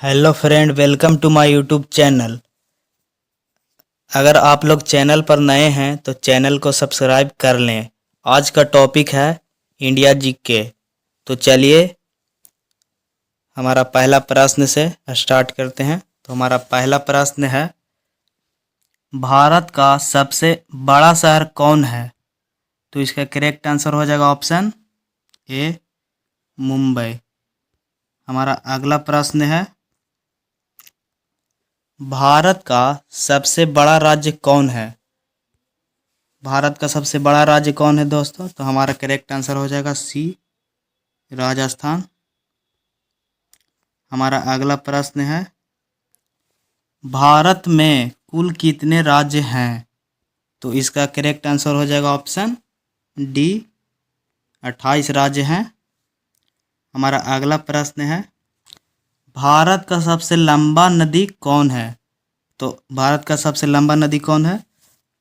Hello friend, welcome to my YouTube channel. अगर आप लोग चैनल पर नए हैं तो चैनल को सब्सक्राइब कर लें। आज का टॉपिक है इंडिया जीके। तो चलिए हमारा पहला प्रश्न से स्टार्ट करते हैं। तो हमारा पहला प्रश्न है, भारत का सबसे बड़ा शहर कौन है? तो इसका करेक्ट आंसर हो जाएगा ऑप्शन ए, मुंबई। हमारा अगला प्रश्न है, भारत का सबसे बड़ा राज्य कौन है? भारत का सबसे बड़ा राज्य कौन है दोस्तों? तो हमारा करेक्ट आंसर हो जाएगा सी, राजस्थान। हमारा अगला प्रश्न है, भारत में कुल कितने राज्य हैं? तो इसका करेक्ट आंसर हो जाएगा ऑप्शन डी, 28 राज्य हैं। हमारा अगला प्रश्न है, भारत का सबसे लंबा नदी कौन है? तो भारत का सबसे लंबा नदी कौन है?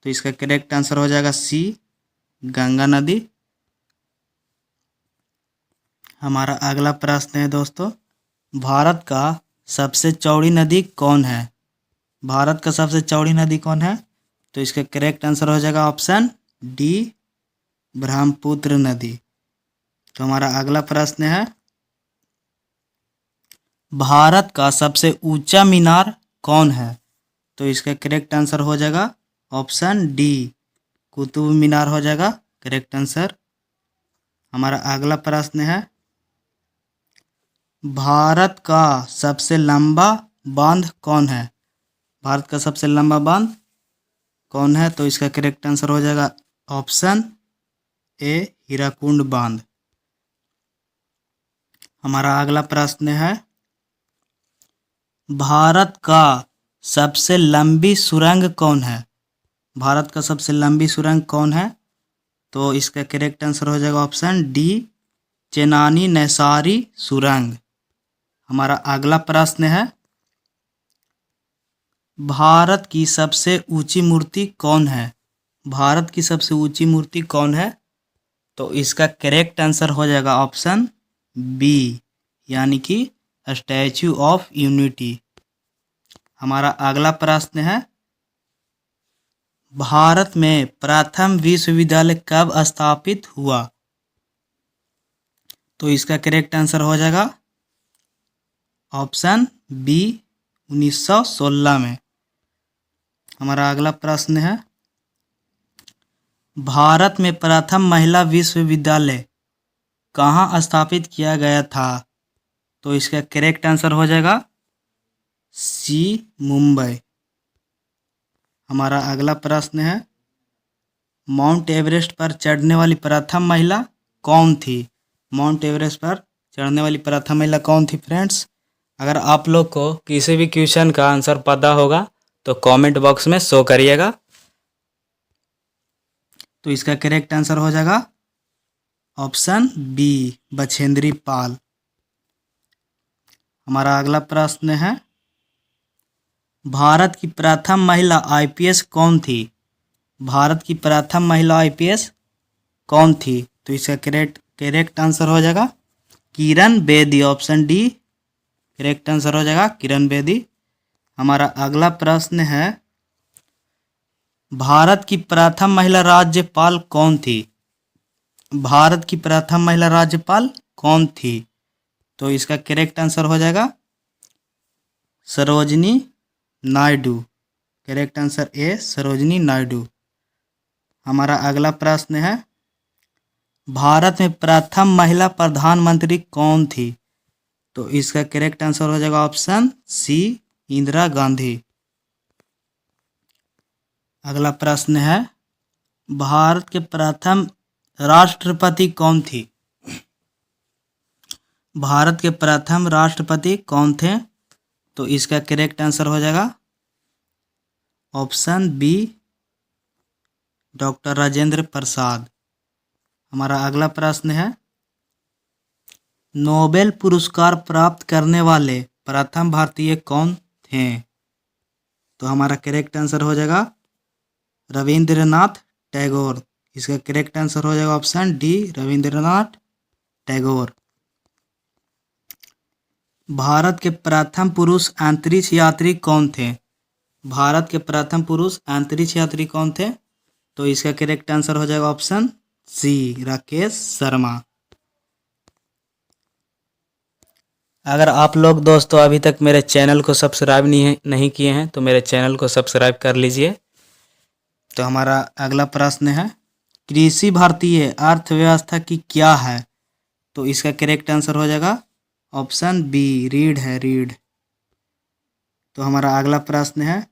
तो इसका करेक्ट आंसर हो जाएगा सी, गंगा नदी। हमारा अगला प्रश्न है दोस्तों, भारत का सबसे चौड़ी नदी कौन है? भारत का सबसे चौड़ी नदी कौन है? तो इसका करेक्ट आंसर हो जाएगा ऑप्शन डी, ब्रह्मपुत्र नदी। तो हमारा अगला प्रश्न है, भारत का सबसे ऊंचा मीनार कौन है? तो इसका करेक्ट आंसर हो जाएगा ऑप्शन डी, कुतुब मीनार हो जाएगा करेक्ट आंसर। हमारा अगला प्रश्न है, भारत का सबसे लंबा बांध कौन है? भारत का सबसे लंबा बांध कौन है? तो इसका करेक्ट आंसर हो जाएगा ऑप्शन ए, हीराकुंड बांध। हमारा अगला प्रश्न है, भारत का सबसे लंबी सुरंग कौन है? भारत का सबसे लंबी सुरंग कौन है? तो इसका करेक्ट आंसर हो जाएगा ऑप्शन डी, चेनानी नैसारी सुरंग। हमारा अगला प्रश्न है, भारत की सबसे ऊंची मूर्ति कौन है? भारत की सबसे ऊंची मूर्ति कौन है? तो इसका करेक्ट आंसर हो जाएगा ऑप्शन बी, यानी कि स्टैच्यू ऑफ यूनिटी। हमारा अगला प्रश्न है, भारत में प्रथम विश्वविद्यालय कब स्थापित हुआ? तो इसका करेक्ट आंसर हो जाएगा ऑप्शन बी, 1916 में। हमारा अगला प्रश्न है, भारत में प्रथम महिला विश्वविद्यालय कहाँ स्थापित किया गया था? तो इसका करेक्ट आंसर हो जाएगा सी, मुंबई। हमारा अगला प्रश्न है, माउंट एवरेस्ट पर चढ़ने वाली प्रथम महिला कौन थी? माउंट एवरेस्ट पर चढ़ने वाली प्रथम महिला कौन थी फ्रेंड्स? अगर आप लोग को किसी भी क्वेश्चन का आंसर पता होगा तो कमेंट बॉक्स में शो करिएगा। तो इसका करेक्ट आंसर हो जाएगा ऑप्शन बी, बछेंद्री पाल। हमारा अगला प्रश्न है, भारत की प्रथम महिला आईपीएस कौन थी? भारत की प्रथम महिला आईपीएस कौन थी? तो इसका करेक्ट आंसर हो जाएगा Kiran Bedi. Option D correct answer हो जाएगा किरण बेदी। हमारा अगला प्रश्न है, भारत की प्रथम महिला राज्यपाल कौन थी? भारत की प्रथम महिला राज्यपाल कौन थी? तो इसका करेक्ट आंसर हो जाएगा Sarojini Naidu. Correct answer A, Sarojini Naidu. हमारा अगला प्रश्न है, भारत में प्रथम महिला प्रधानमंत्री कौन थी? तो इसका करेक्ट आंसर हो जाएगा ऑप्शन सी, इंदिरा गांधी। अगला प्रश्न है, भारत के प्रथम राष्ट्रपति कौन थी? भारत के प्रथम राष्ट्रपति कौन थे? तो इसका करेक्ट आंसर हो जाएगा option B, doctor Rajendra Prasad. हमारा अगला प्रश्न है, नोबेल पुरस्कार प्राप्त करने वाले प्रथम भारतीय कौन थे? तो हमारा करेक्ट आंसर हो जाएगा रविंद्रनाथ टैगोर। इसका करेक्ट आंसर हो जाएगा ऑप्शन डी, रविंद्रनाथ टैगोर। भारत के प्रथम पुरुष अंतरिक्ष यात्री कौन थे? भारत के प्रथम पुरुष अंतरिक्ष यात्री कौन थे? तो इसका करेक्ट आंसर हो जाएगा ऑप्शन सी, राकेश शर्मा। अगर आप लोग दोस्तों अभी तक मेरे चैनल को सब्सक्राइब नहीं किए हैं तो मेरे चैनल को सब्सक्राइब कर लीजिए। तो हमारा अगला प्रश्न है, कृषि भारतीय अर्थव्यवस्था की क्या है? तो इसका करेक्ट आंसर हो जाएगा ऑप्शन बी, रीढ़ है, रीढ़। तो हमारा अगला प्रश्न है,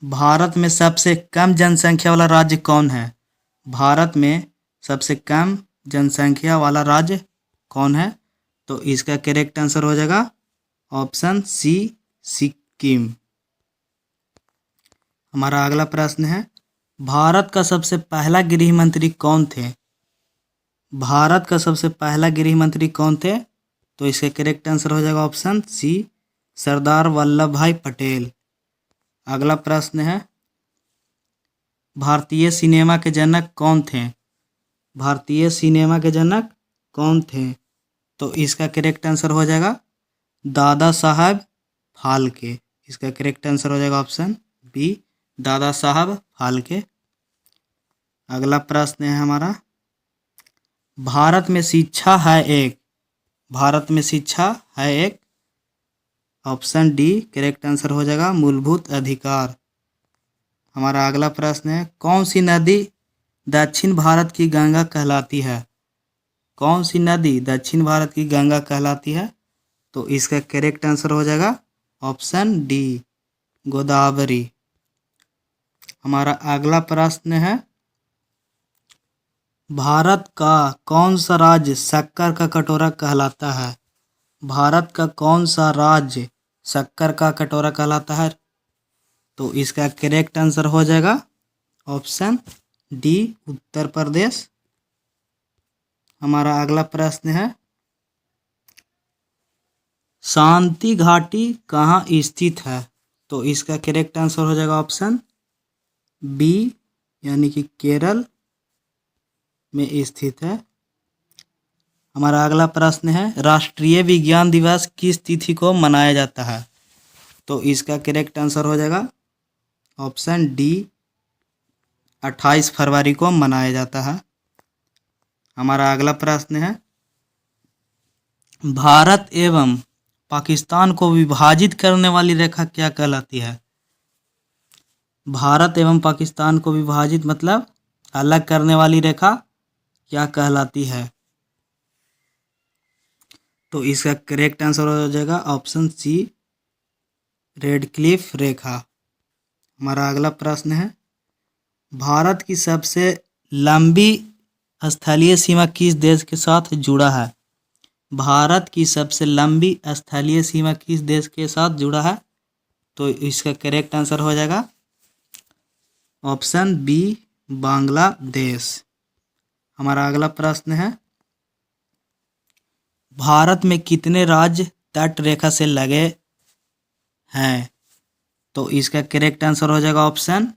भारत में सबसे कम जनसंख्या वाला राज्य कौन है? भारत में सबसे कम जनसंख्या वाला राज्य कौन है? तो इसका करेक्ट आंसर हो जाएगा ऑप्शन सी, सिक्किम। हमारा अगला प्रश्न है, भारत का सबसे पहला गृह मंत्री कौन थे? भारत का सबसे पहला गृह मंत्री कौन थे? तो इसका करेक्ट आंसर हो जाएगा ऑप्शन सी, सरदार वल्लभ भाई पटेल। अगला प्रश्न है, भारतीय सिनेमा के जनक कौन थे? भारतीय सिनेमा के जनक कौन थे? तो इसका करेक्ट आंसर हो जाएगा दादा साहब फाल्के। इसका करेक्ट आंसर हो जाएगा ऑप्शन बी, दादा साहब फाल्के। अगला प्रश्न है हमारा, भारत में शिक्षा है एक, भारत में शिक्षा है एक, ऑप्शन डी करेक्ट आंसर हो जाएगा मूलभूत अधिकार। हमारा अगला प्रश्न है, कौन सी नदी दक्षिण भारत की गंगा कहलाती है? कौन सी नदी दक्षिण भारत की गंगा कहलाती है? तो इसका करेक्ट आंसर हो जाएगा ऑप्शन डी, गोदावरी। हमारा अगला प्रश्न है, भारत का कौन सा राज्य शक्कर का कटोरा कहलाता है? भारत का कौन सा राज्य शक्कर का कटोरा कहलाता है? तो इसका करेक्ट आंसर हो जाएगा ऑप्शन डी, उत्तर प्रदेश। हमारा अगला प्रश्न है, शांति घाटी कहाँ स्थित है? तो इसका करेक्ट आंसर हो जाएगा ऑप्शन बी, यानी कि केरल में स्थित है। हमारा अगला प्रश्न है, राष्ट्रीय विज्ञान दिवस किस तिथि को मनाया जाता है? तो इसका करेक्ट आंसर हो जाएगा ऑप्शन डी, 28 फरवरी को मनाया जाता है। हमारा अगला प्रश्न है, भारत एवं पाकिस्तान को विभाजित करने वाली रेखा क्या कहलाती है? भारत एवं पाकिस्तान को विभाजित मतलब अलग करने वाली रेखा क्या कहलाती है? तो इसका करेक्ट आंसर हो जाएगा ऑप्शन सी, रेडक्लिफ रेखा। हमारा अगला प्रश्न है, भारत की सबसे लंबी स्थलीय सीमा किस देश के साथ जुड़ा है? भारत की सबसे लंबी स्थलीय सीमा किस देश के साथ जुड़ा है? तो इसका करेक्ट आंसर हो जाएगा ऑप्शन बी, बांग्लादेश। हमारा अगला प्रश्न है, भारत में कितने राज्य तट रेखा से लगे हैं? तो इसका करेक्ट आंसर हो जाएगा ऑप्शन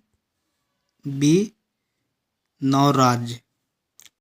बी, 9 राज्य।